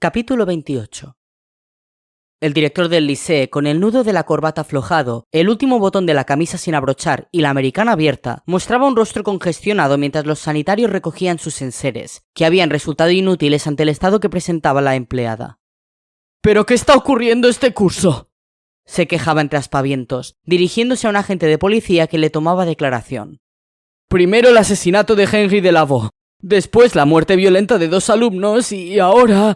Capítulo 28. El director del Lycée, con el nudo de la corbata aflojado, el último botón de la camisa sin abrochar y la americana abierta, mostraba un rostro congestionado mientras los sanitarios recogían sus enseres, que habían resultado inútiles ante el estado que presentaba la empleada. ¿Pero qué está ocurriendo este curso?, se quejaba entre aspavientos, dirigiéndose a un agente de policía que le tomaba declaración. Primero el asesinato de Henry Delavaux, después la muerte violenta de 2 alumnos y ahora...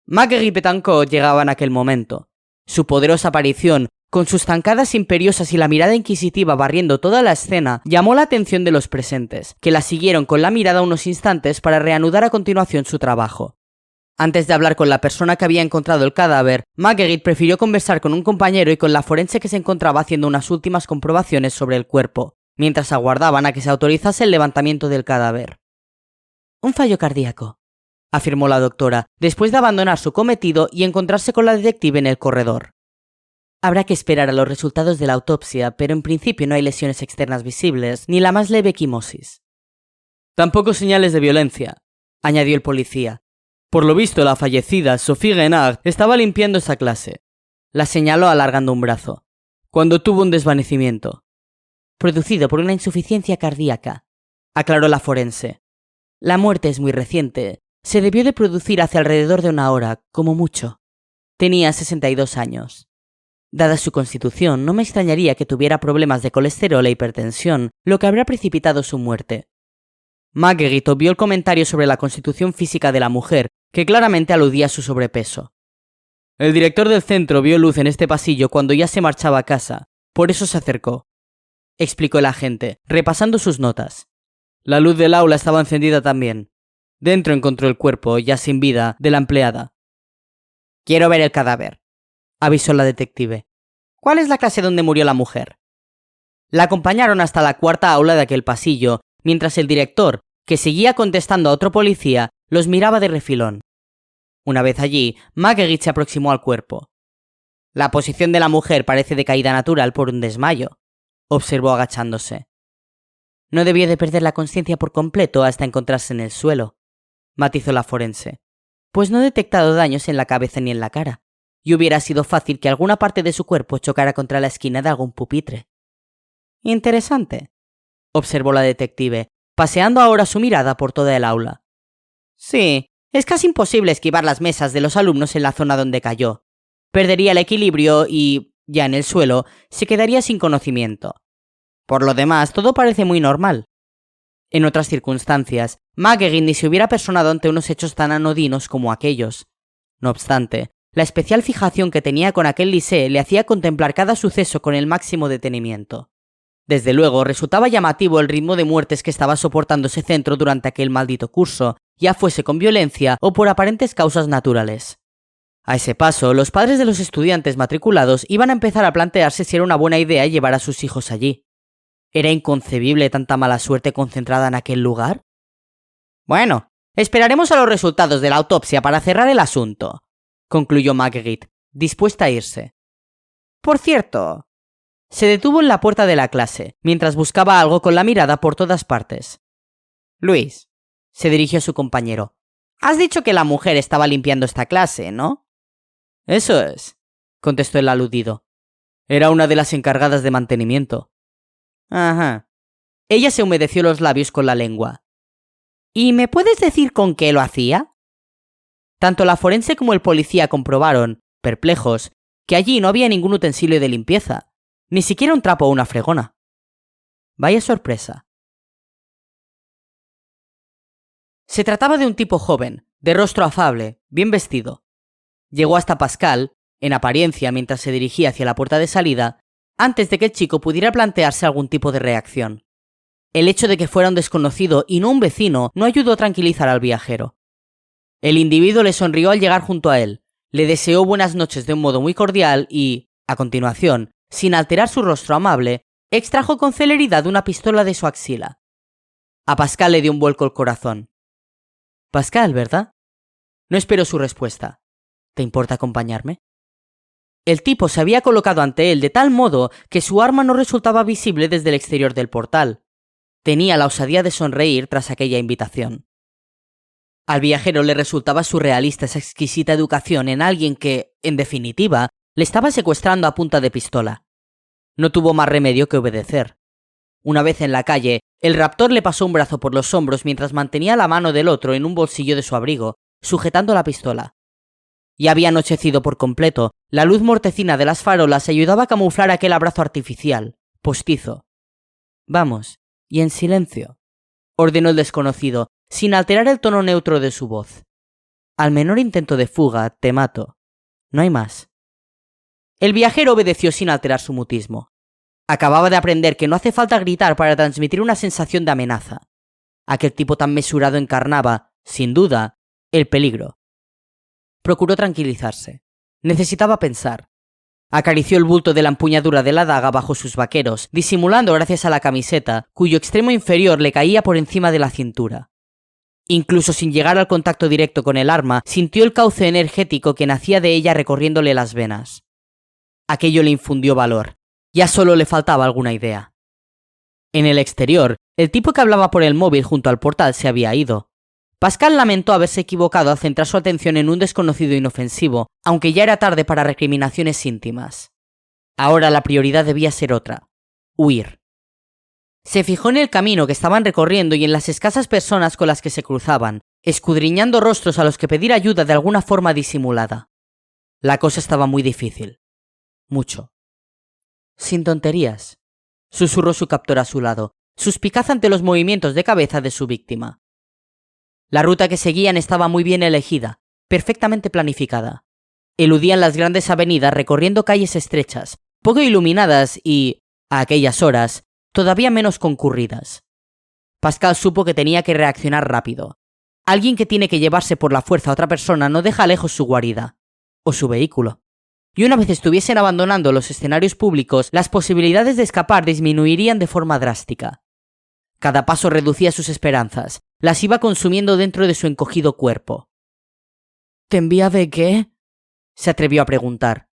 Marguerite y Betancourt llegaba en aquel momento. Su poderosa aparición, con sus zancadas imperiosas y la mirada inquisitiva barriendo toda la escena, llamó la atención de los presentes, que la siguieron con la mirada unos instantes para reanudar a continuación su trabajo. Antes de hablar con la persona que había encontrado el cadáver, Marguerite prefirió conversar con un compañero y con la forense que se encontraba haciendo unas últimas comprobaciones sobre el cuerpo, mientras aguardaban a que se autorizase el levantamiento del cadáver. Un fallo cardíaco, afirmó la doctora, después de abandonar su cometido y encontrarse con la detective en el corredor. Habrá que esperar a los resultados de la autopsia, pero en principio no hay lesiones externas visibles, ni la más leve equimosis. Tampoco señales de violencia, añadió el policía. Por lo visto, la fallecida, Sophie Renard, estaba limpiando esa clase. La señaló alargando un brazo. Cuando tuvo un desvanecimiento. Producido por una insuficiencia cardíaca, aclaró la forense. La muerte es muy reciente. Se debió de producir hace alrededor de 1 hora, como mucho. Tenía 62 años. Dada su constitución, no me extrañaría que tuviera problemas de colesterol e hipertensión, lo que habrá precipitado su muerte. Marguerite obvió el comentario sobre la constitución física de la mujer, que claramente aludía a su sobrepeso. El director del centro vio luz en este pasillo cuando ya se marchaba a casa, por eso se acercó, explicó el agente, repasando sus notas. La luz del aula estaba encendida también. Dentro encontró el cuerpo, ya sin vida, de la empleada. Quiero ver el cadáver, avisó la detective. ¿Cuál es la clase donde murió la mujer? La acompañaron hasta la 4ª aula de aquel pasillo, mientras el director, que seguía contestando a otro policía, los miraba de refilón. Una vez allí, Marguerite se aproximó al cuerpo. La posición de la mujer parece de caída natural por un desmayo, observó agachándose. No debió de perder la conciencia por completo hasta encontrarse en el suelo, matizó la forense. Pues no he detectado daños en la cabeza ni en la cara, y hubiera sido fácil que alguna parte de su cuerpo chocara contra la esquina de algún pupitre. Interesante, observó la detective, paseando ahora su mirada por toda el aula. Sí, es casi imposible esquivar las mesas de los alumnos en la zona donde cayó. Perdería el equilibrio y, ya en el suelo, se quedaría sin conocimiento. Por lo demás, todo parece muy normal. En otras circunstancias, Marguerite ni se hubiera personado ante unos hechos tan anodinos como aquellos. No obstante, la especial fijación que tenía con aquel Lycée le hacía contemplar cada suceso con el máximo detenimiento. Desde luego, resultaba llamativo el ritmo de muertes que estaba soportando ese centro durante aquel maldito curso, ya fuese con violencia o por aparentes causas naturales. A ese paso, los padres de los estudiantes matriculados iban a empezar a plantearse si era una buena idea llevar a sus hijos allí. ¿Era inconcebible tanta mala suerte concentrada en aquel lugar? Bueno, esperaremos a los resultados de la autopsia para cerrar el asunto, concluyó Marguerite, dispuesta a irse. Por cierto, se detuvo en la puerta de la clase, mientras buscaba algo con la mirada por todas partes. Luis, se dirigió a su compañero, has dicho que la mujer estaba limpiando esta clase, ¿no? Eso es, contestó el aludido. Era una de las encargadas de mantenimiento. Ajá. Ella se humedeció los labios con la lengua. ¿Y me puedes decir con qué lo hacía? Tanto la forense como el policía comprobaron, perplejos, que allí no había ningún utensilio de limpieza, ni siquiera un trapo o una fregona. Vaya sorpresa. Se trataba de un tipo joven, de rostro afable, bien vestido. Llegó hasta Pascal, en apariencia mientras se dirigía hacia la puerta de salida, antes de que el chico pudiera plantearse algún tipo de reacción. El hecho de que fuera un desconocido y no un vecino no ayudó a tranquilizar al viajero. El individuo le sonrió al llegar junto a él, le deseó buenas noches de un modo muy cordial y, a continuación, sin alterar su rostro amable, extrajo con celeridad una pistola de su axila. A Pascal le dio un vuelco el corazón. Pascal, ¿verdad? No esperó su respuesta. ¿Te importa acompañarme? El tipo se había colocado ante él de tal modo que su arma no resultaba visible desde el exterior del portal. Tenía la osadía de sonreír tras aquella invitación. Al viajero le resultaba surrealista esa exquisita educación en alguien que, en definitiva, le estaba secuestrando a punta de pistola. No tuvo más remedio que obedecer. Una vez en la calle, el raptor le pasó un brazo por los hombros mientras mantenía la mano del otro en un bolsillo de su abrigo, sujetando la pistola. Ya había anochecido por completo, la luz mortecina de las farolas ayudaba a camuflar aquel abrazo artificial, postizo. «Vamos, y en silencio», ordenó el desconocido, sin alterar el tono neutro de su voz. «Al menor intento de fuga, te mato. No hay más». El viajero obedeció sin alterar su mutismo. Acababa de aprender que no hace falta gritar para transmitir una sensación de amenaza. Aquel tipo tan mesurado encarnaba, sin duda, el peligro. Procuró tranquilizarse. Necesitaba pensar. Acarició el bulto de la empuñadura de la daga bajo sus vaqueros, disimulando gracias a la camiseta, cuyo extremo inferior le caía por encima de la cintura. Incluso sin llegar al contacto directo con el arma, sintió el cauce energético que nacía de ella recorriéndole las venas. Aquello le infundió valor. Ya solo le faltaba alguna idea. En el exterior, el tipo que hablaba por el móvil junto al portal se había ido. Pascal lamentó haberse equivocado al centrar su atención en un desconocido inofensivo, aunque ya era tarde para recriminaciones íntimas. Ahora la prioridad debía ser otra: huir. Se fijó en el camino que estaban recorriendo y en las escasas personas con las que se cruzaban, escudriñando rostros a los que pedir ayuda de alguna forma disimulada. La cosa estaba muy difícil. Mucho. «Sin tonterías», susurró su captor a su lado, suspicaz ante los movimientos de cabeza de su víctima. La ruta que seguían estaba muy bien elegida, perfectamente planificada. Eludían las grandes avenidas recorriendo calles estrechas, poco iluminadas y, a aquellas horas, todavía menos concurridas. Pascal supo que tenía que reaccionar rápido. Alguien que tiene que llevarse por la fuerza a otra persona no deja lejos su guarida, o su vehículo. Y una vez estuviesen abandonando los escenarios públicos, las posibilidades de escapar disminuirían de forma drástica. Cada paso reducía sus esperanzas, las iba consumiendo dentro de su encogido cuerpo. «¿Te envía de qué?», se atrevió a preguntar.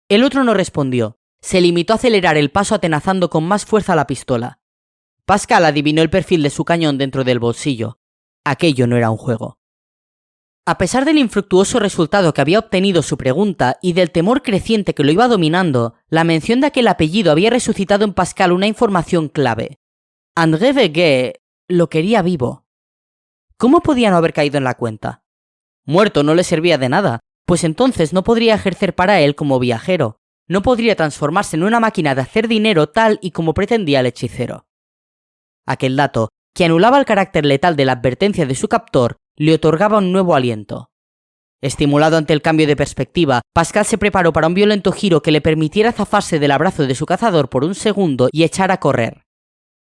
El otro no respondió, se limitó a acelerar el paso atenazando con más fuerza la pistola. Pascal adivinó el perfil de su cañón dentro del bolsillo. Aquello no era un juego. A pesar del infructuoso resultado que había obtenido su pregunta y del temor creciente que lo iba dominando, la mención de aquel apellido había resucitado en Pascal una información clave. André Veguet lo quería vivo. ¿Cómo podía no haber caído en la cuenta? Muerto no le servía de nada, pues entonces no podría ejercer para él como viajero, no podría transformarse en una máquina de hacer dinero tal y como pretendía el hechicero. Aquel dato, que anulaba el carácter letal de la advertencia de su captor, le otorgaba un nuevo aliento. Estimulado ante el cambio de perspectiva, Pascal se preparó para un violento giro que le permitiera zafarse del abrazo de su cazador por un segundo y echar a correr.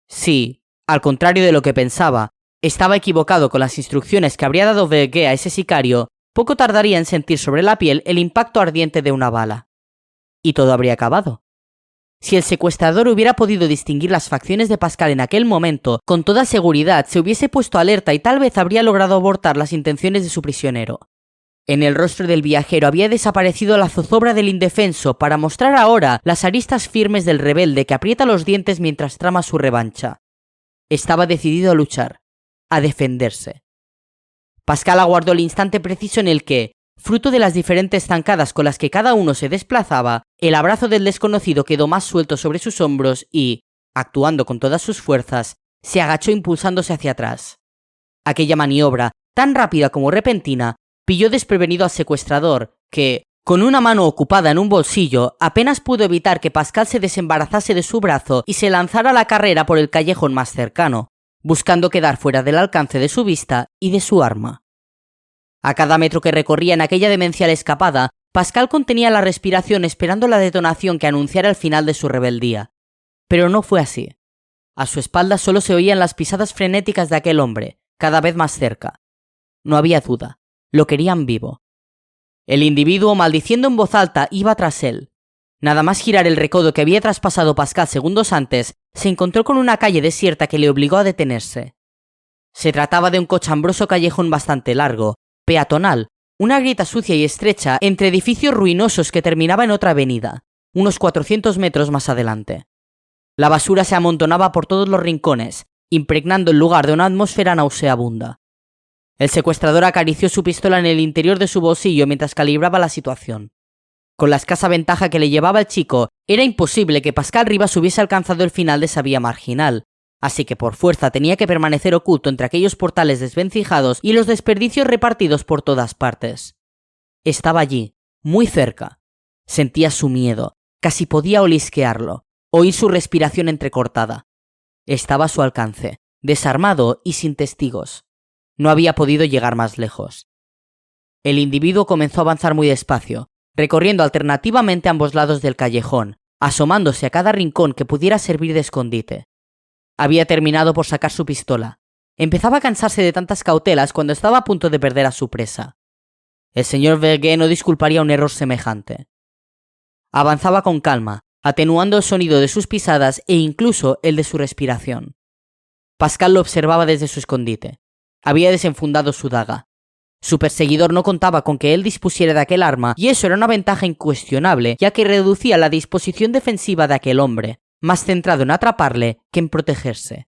Sí, al contrario de lo que pensaba, estaba equivocado con las instrucciones que habría dado Veguet a ese sicario, poco tardaría en sentir sobre la piel el impacto ardiente de una bala. Y todo habría acabado. Si el secuestrador hubiera podido distinguir las facciones de Pascal en aquel momento, con toda seguridad se hubiese puesto alerta y tal vez habría logrado abortar las intenciones de su prisionero. En el rostro del viajero había desaparecido la zozobra del indefenso para mostrar ahora las aristas firmes del rebelde que aprieta los dientes mientras trama su revancha. Estaba decidido a luchar, a defenderse. Pascal aguardó el instante preciso en el que, fruto de las diferentes zancadas con las que cada uno se desplazaba, el abrazo del desconocido quedó más suelto sobre sus hombros y, actuando con todas sus fuerzas, se agachó impulsándose hacia atrás. Aquella maniobra, tan rápida como repentina, pilló desprevenido al secuestrador, que, con una mano ocupada en un bolsillo, apenas pudo evitar que Pascal se desembarazase de su brazo y se lanzara a la carrera por el callejón más cercano, buscando quedar fuera del alcance de su vista y de su arma. A cada metro que recorría en aquella demencial escapada, Pascal contenía la respiración esperando la detonación que anunciara el final de su rebeldía. Pero no fue así. A su espalda solo se oían las pisadas frenéticas de aquel hombre, cada vez más cerca. No había duda, lo querían vivo. El individuo, maldiciendo en voz alta, iba tras él. Nada más girar el recodo que había traspasado Pascal segundos antes, se encontró con una calle desierta que le obligó a detenerse. Se trataba de un cochambroso callejón bastante largo, peatonal, una grieta sucia y estrecha entre edificios ruinosos que terminaba en otra avenida, unos 400 metros más adelante. La basura se amontonaba por todos los rincones, impregnando el lugar de una atmósfera nauseabunda. El secuestrador acarició su pistola en el interior de su bolsillo mientras calibraba la situación. Con la escasa ventaja que le llevaba el chico, era imposible que Pascal Rivas hubiese alcanzado el final de esa vía marginal, así que por fuerza tenía que permanecer oculto entre aquellos portales desvencijados y los desperdicios repartidos por todas partes. Estaba allí, muy cerca. Sentía su miedo, casi podía olisquearlo, oír su respiración entrecortada. Estaba a su alcance, desarmado y sin testigos. No había podido llegar más lejos. El individuo comenzó a avanzar muy despacio, recorriendo alternativamente ambos lados del callejón, asomándose a cada rincón que pudiera servir de escondite. Había terminado por sacar su pistola. Empezaba a cansarse de tantas cautelas cuando estaba a punto de perder a su presa. El señor Verguet no disculparía un error semejante. Avanzaba con calma, atenuando el sonido de sus pisadas e incluso el de su respiración. Pascal lo observaba desde su escondite. Había desenfundado su daga. Su perseguidor no contaba con que él dispusiera de aquel arma, y eso era una ventaja incuestionable, ya que reducía la disposición defensiva de aquel hombre, más centrado en atraparle que en protegerse.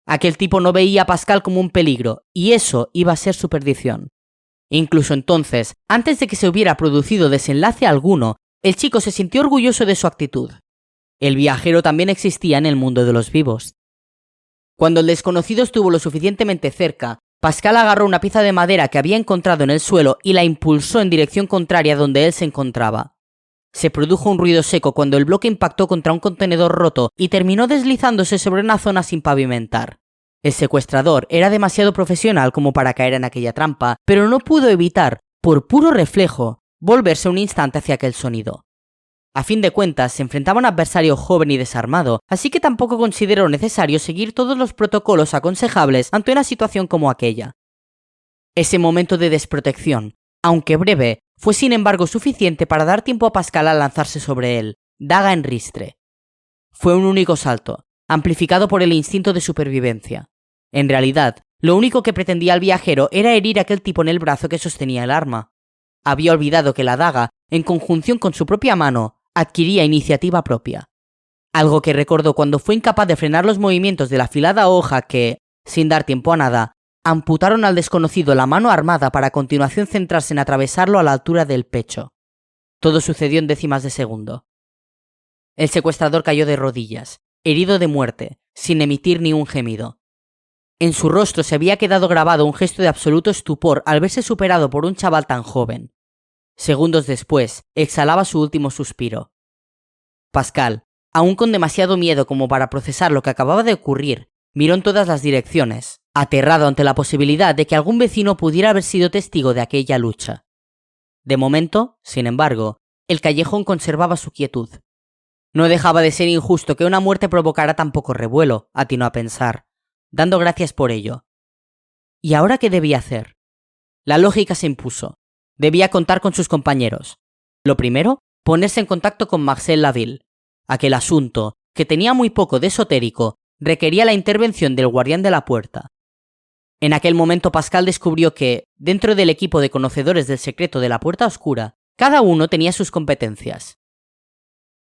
Aquel tipo no veía a Pascal como un peligro, y eso iba a ser su perdición. Incluso entonces, antes de que se hubiera producido desenlace alguno, el chico se sintió orgulloso de su actitud. El viajero también existía en el mundo de los vivos. Cuando el desconocido estuvo lo suficientemente cerca, Pascal agarró una pieza de madera que había encontrado en el suelo y la impulsó en dirección contraria a donde él se encontraba. Se produjo un ruido seco cuando el bloque impactó contra un contenedor roto y terminó deslizándose sobre una zona sin pavimentar. El secuestrador era demasiado profesional como para caer en aquella trampa, pero no pudo evitar, por puro reflejo, volverse un instante hacia aquel sonido. A fin de cuentas, se enfrentaba a un adversario joven y desarmado, así que tampoco consideró necesario seguir todos los protocolos aconsejables ante una situación como aquella. Ese momento de desprotección, aunque breve, fue sin embargo suficiente para dar tiempo a Pascal a lanzarse sobre él, daga en ristre. Fue un único salto, amplificado por el instinto de supervivencia. En realidad, lo único que pretendía el viajero era herir a aquel tipo en el brazo que sostenía el arma. Había olvidado que la daga, en conjunción con su propia mano, adquiría iniciativa propia. Algo que recordó cuando fue incapaz de frenar los movimientos de la afilada hoja que, sin dar tiempo a nada, amputaron al desconocido la mano armada para a continuación centrarse en atravesarlo a la altura del pecho. Todo sucedió en décimas de segundo. El secuestrador cayó de rodillas, herido de muerte, sin emitir ni un gemido. En su rostro se había quedado grabado un gesto de absoluto estupor al verse superado por un chaval tan joven. Segundos después, exhalaba su último suspiro. Pascal, aún con demasiado miedo como para procesar lo que acababa de ocurrir, miró en todas las direcciones, aterrado ante la posibilidad de que algún vecino pudiera haber sido testigo de aquella lucha. De momento, sin embargo, el callejón conservaba su quietud. No dejaba de ser injusto que una muerte provocara tan poco revuelo, atinó a pensar, dando gracias por ello. ¿Y ahora qué debía hacer? La lógica se impuso. Debía contar con sus compañeros. Lo primero, ponerse en contacto con Marcel Laville. Aquel asunto, que tenía muy poco de esotérico, requería la intervención del guardián de la puerta. En aquel momento Pascal descubrió que, dentro del equipo de conocedores del secreto de la puerta oscura, cada uno tenía sus competencias.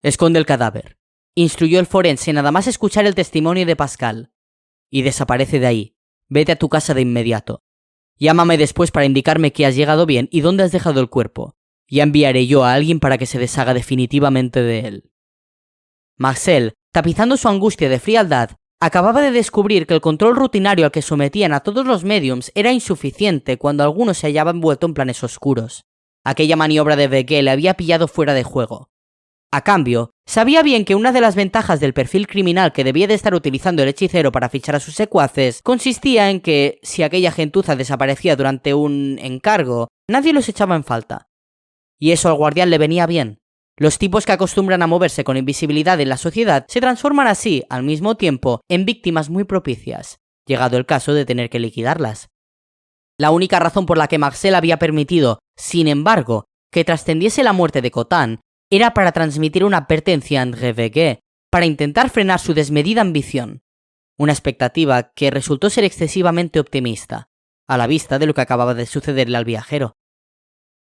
Esconde el cadáver, instruyó el forense nada más escuchar el testimonio de Pascal. Y desaparece de ahí. Vete a tu casa de inmediato. Llámame después para indicarme que has llegado bien y dónde has dejado el cuerpo. Ya enviaré yo a alguien para que se deshaga definitivamente de él. Marcel, tapizando su angustia de frialdad, acababa de descubrir que el control rutinario al que sometían a todos los mediums era insuficiente cuando alguno se hallaba envuelto en planes oscuros. Aquella maniobra de Verguet le había pillado fuera de juego. A cambio, sabía bien que una de las ventajas del perfil criminal que debía de estar utilizando el hechicero para fichar a sus secuaces consistía en que, si aquella gentuza desaparecía durante un encargo, nadie los echaba en falta. Y eso al guardián le venía bien. Los tipos que acostumbran a moverse con invisibilidad en la sociedad se transforman así, al mismo tiempo, en víctimas muy propicias, llegado el caso de tener que liquidarlas. La única razón por la que Marcel había permitido, sin embargo, que trascendiese la muerte de Cotin era para transmitir una advertencia a André Verguet, para intentar frenar su desmedida ambición. Una expectativa que resultó ser excesivamente optimista, a la vista de lo que acababa de sucederle al viajero.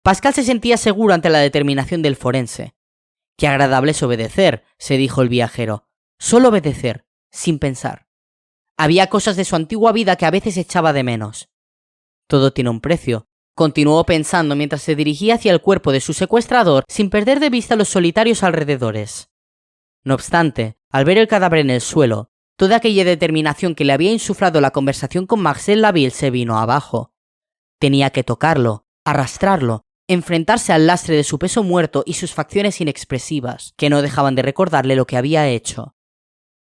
Pascal se sentía seguro ante la determinación del forense. Qué agradable es obedecer, se dijo el viajero. Solo obedecer, sin pensar. Había cosas de su antigua vida que a veces echaba de menos. Todo tiene un precio, continuó pensando mientras se dirigía hacia el cuerpo de su secuestrador sin perder de vista los solitarios alrededores. No obstante, al ver el cadáver en el suelo, toda aquella determinación que le había insuflado la conversación con Marcel Laville se vino abajo. Tenía que tocarlo, arrastrarlo, enfrentarse al lastre de su peso muerto y sus facciones inexpresivas, que no dejaban de recordarle lo que había hecho.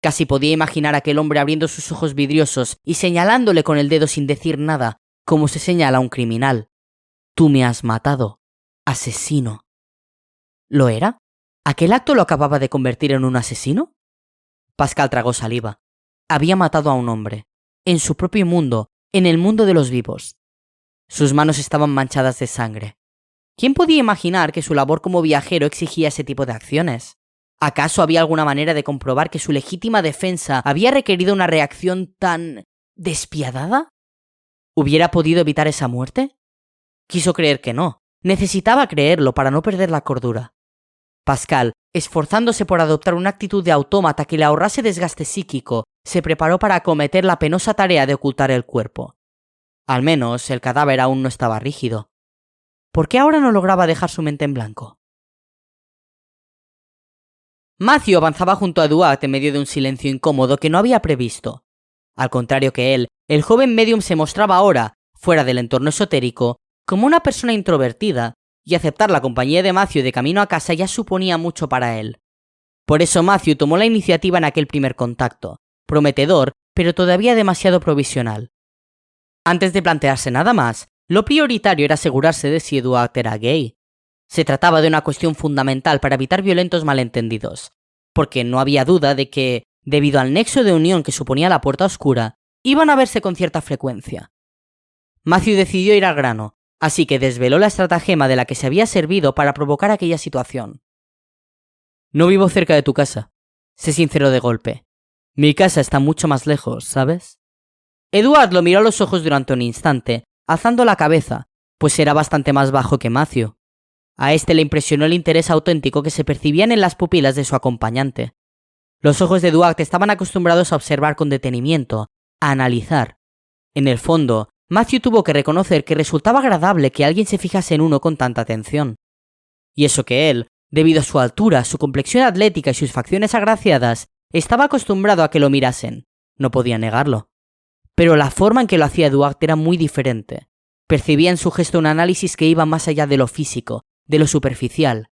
Casi podía imaginar a aquel hombre abriendo sus ojos vidriosos y señalándole con el dedo sin decir nada, como se señala a un criminal. Tú me has matado, asesino. ¿Lo era? ¿Aquel acto lo acababa de convertir en un asesino? Pascal tragó saliva. Había matado a un hombre, en su propio mundo, en el mundo de los vivos. Sus manos estaban manchadas de sangre. ¿Quién podía imaginar que su labor como viajero exigía ese tipo de acciones? ¿Acaso había alguna manera de comprobar que su legítima defensa había requerido una reacción tan despiadada? ¿Hubiera podido evitar esa muerte? Quiso creer que no. Necesitaba creerlo para no perder la cordura. Pascal, esforzándose por adoptar una actitud de autómata que le ahorrase desgaste psíquico, se preparó para acometer la penosa tarea de ocultar el cuerpo. Al menos el cadáver aún no estaba rígido. ¿Por qué ahora no lograba dejar su mente en blanco? Matthew avanzaba junto a Eduard en medio de un silencio incómodo que no había previsto. Al contrario que él, el joven medium se mostraba ahora, fuera del entorno esotérico, como una persona introvertida, y aceptar la compañía de Matthew de camino a casa ya suponía mucho para él. Por eso Matthew tomó la iniciativa en aquel primer contacto, prometedor, pero todavía demasiado provisional. Antes de plantearse nada más, lo prioritario era asegurarse de si Eduard era gay. Se trataba de una cuestión fundamental para evitar violentos malentendidos, porque no había duda de que, debido al nexo de unión que suponía la puerta oscura, iban a verse con cierta frecuencia. Matthew decidió ir al grano, así que desveló la estratagema de la que se había servido para provocar aquella situación. No vivo cerca de tu casa, se sinceró de golpe. Mi casa está mucho más lejos, ¿sabes? Eduard lo miró a los ojos durante un instante, alzando la cabeza, pues era bastante más bajo que Matthew. A este le impresionó el interés auténtico que se percibían en las pupilas de su acompañante. Los ojos de Eduard estaban acostumbrados a observar con detenimiento, a analizar. En el fondo, Matthew tuvo que reconocer que resultaba agradable que alguien se fijase en uno con tanta atención. Y eso que él, debido a su altura, su complexión atlética y sus facciones agraciadas, estaba acostumbrado a que lo mirasen. No podía negarlo. Pero la forma en que lo hacía Eduard era muy diferente. Percibía en su gesto un análisis que iba más allá de lo físico, de lo superficial.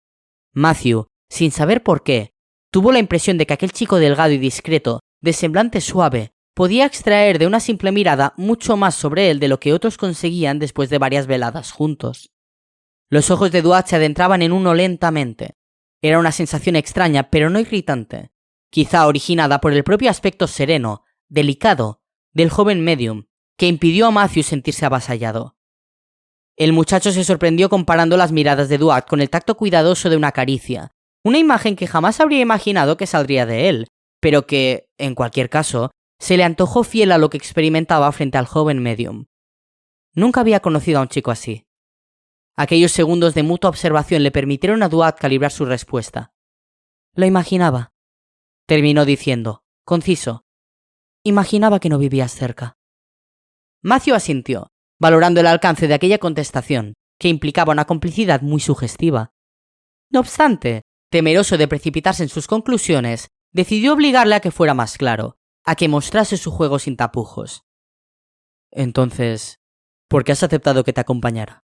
Matthew, sin saber por qué, tuvo la impresión de que aquel chico delgado y discreto, de semblante suave, podía extraer de una simple mirada mucho más sobre él de lo que otros conseguían después de varias veladas juntos. Los ojos de Eduard se adentraban en uno lentamente. Era una sensación extraña, pero no irritante, quizá originada por el propio aspecto sereno, delicado, del joven medium, que impidió a Matthew sentirse avasallado. El muchacho se sorprendió comparando las miradas de Eduard con el tacto cuidadoso de una caricia, una imagen que jamás habría imaginado que saldría de él, pero que, en cualquier caso, se le antojó fiel a lo que experimentaba frente al joven medium. Nunca había conocido a un chico así. Aquellos segundos de mutua observación le permitieron a Eduard calibrar su respuesta. Lo imaginaba. Terminó diciendo, conciso. Imaginaba que no vivías cerca. Matthew asintió, valorando el alcance de aquella contestación, que implicaba una complicidad muy sugestiva. No obstante, temeroso de precipitarse en sus conclusiones, decidió obligarle a que fuera más claro, a que mostrase su juego sin tapujos. Entonces, ¿por qué has aceptado que te acompañara?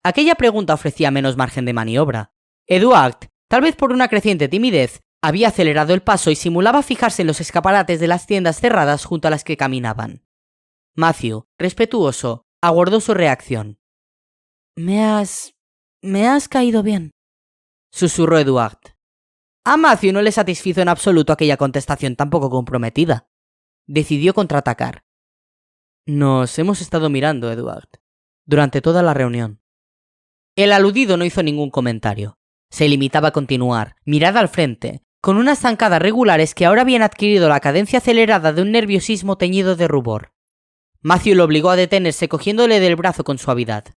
Aquella pregunta ofrecía menos margen de maniobra. Eduard, tal vez por una creciente timidez, había acelerado el paso y simulaba fijarse en los escaparates de las tiendas cerradas junto a las que caminaban. Matthew, respetuoso, aguardó su reacción. Me has caído bien, susurró Eduard. A Matthew no le satisfizo en absoluto aquella contestación tan poco comprometida. Decidió contraatacar. Nos hemos estado mirando, Eduard, durante toda la reunión. El aludido no hizo ningún comentario. Se limitaba a continuar, mirada al frente, con unas zancadas regulares que ahora habían adquirido la cadencia acelerada de un nerviosismo teñido de rubor. Matthew lo obligó a detenerse cogiéndole del brazo con suavidad.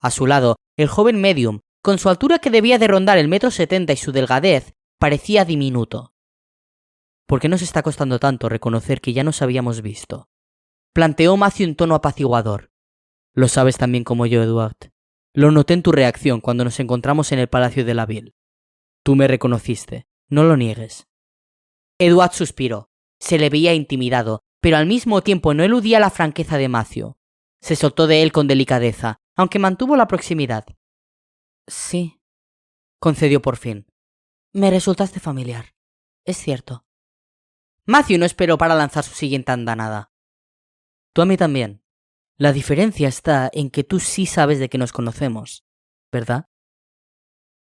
A su lado, el joven medium, con su altura que debía de rondar el 1,70 m y su delgadez, parecía diminuto. ¿Por qué nos está costando tanto reconocer que ya nos habíamos visto? Planteó Matthew en tono apaciguador. Lo sabes tan bien como yo, Eduard. Lo noté en tu reacción cuando nos encontramos en el Palacio de la Ville. Tú me reconociste, no lo niegues. Eduard suspiró. Se le veía intimidado, pero al mismo tiempo no eludía la franqueza de Matthew. Se soltó de él con delicadeza, aunque mantuvo la proximidad. Sí, concedió por fin. Me resultaste familiar. Es cierto. Matthew no esperó para lanzar su siguiente andanada. Tú a mí también. La diferencia está en que tú sí sabes de que nos conocemos, ¿verdad?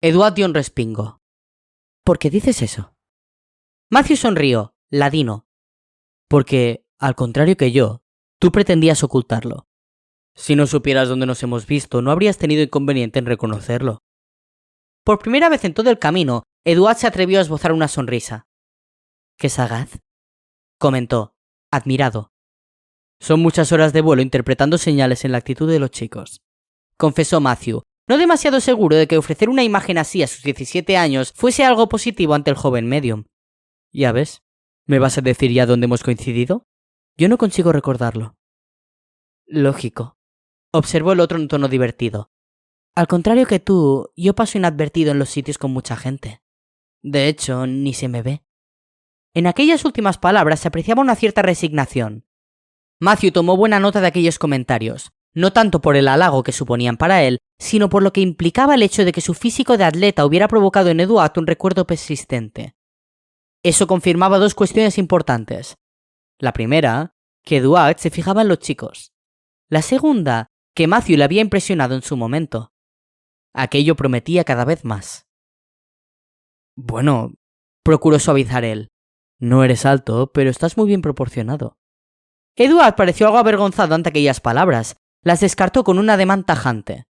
Eduard dio un respingo. ¿Por qué dices eso? Matthew sonrió, ladino. Porque, al contrario que yo, tú pretendías ocultarlo. Si no supieras dónde nos hemos visto, no habrías tenido inconveniente en reconocerlo. Por primera vez en todo el camino, Eduard se atrevió a esbozar una sonrisa. ¡Qué sagaz!, comentó, admirado. Son muchas horas de vuelo interpretando señales en la actitud de los chicos, confesó Matthew, no demasiado seguro de que ofrecer una imagen así a sus 17 años fuese algo positivo ante el joven medium. Ya ves, ¿me vas a decir ya dónde hemos coincidido? Yo no consigo recordarlo. Lógico, observó el otro en tono divertido. Al contrario que tú, yo paso inadvertido en los sitios con mucha gente. De hecho, ni se me ve. En aquellas últimas palabras se apreciaba una cierta resignación. Matthew tomó buena nota de aquellos comentarios, no tanto por el halago que suponían para él, sino por lo que implicaba el hecho de que su físico de atleta hubiera provocado en Eduard un recuerdo persistente. Eso confirmaba dos cuestiones importantes. La primera, que Eduard se fijaba en los chicos. La segunda, que Matthew le había impresionado en su momento. Aquello prometía cada vez más. Bueno, procuró suavizar él. No eres alto, pero estás muy bien proporcionado. Eduard pareció algo avergonzado ante aquellas palabras. Las descartó con un ademán tajante.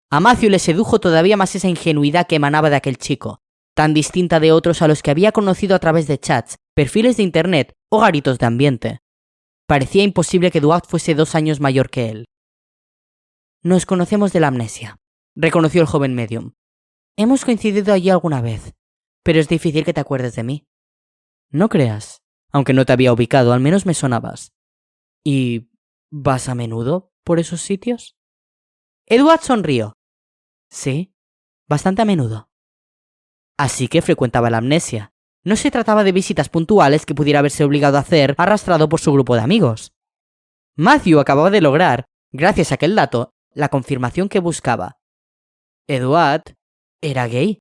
A Matthew le sedujo todavía más esa ingenuidad que emanaba de aquel chico, tan distinta de otros a los que había conocido a través de chats, perfiles de internet o garitos de ambiente. Parecía imposible que Eduard fuese 2 años mayor que él. Nos conocemos de la amnesia, reconoció el joven medium. Hemos coincidido allí alguna vez, pero es difícil que te acuerdes de mí. No creas, aunque no te había ubicado, al menos me sonabas. ¿Y vas a menudo por esos sitios? Eduard sonrió. Sí, bastante a menudo. Así que frecuentaba la amnesia. No se trataba de visitas puntuales que pudiera haberse obligado a hacer arrastrado por su grupo de amigos. Matthew acababa de lograr, gracias a aquel dato, la confirmación que buscaba. Eduard era gay.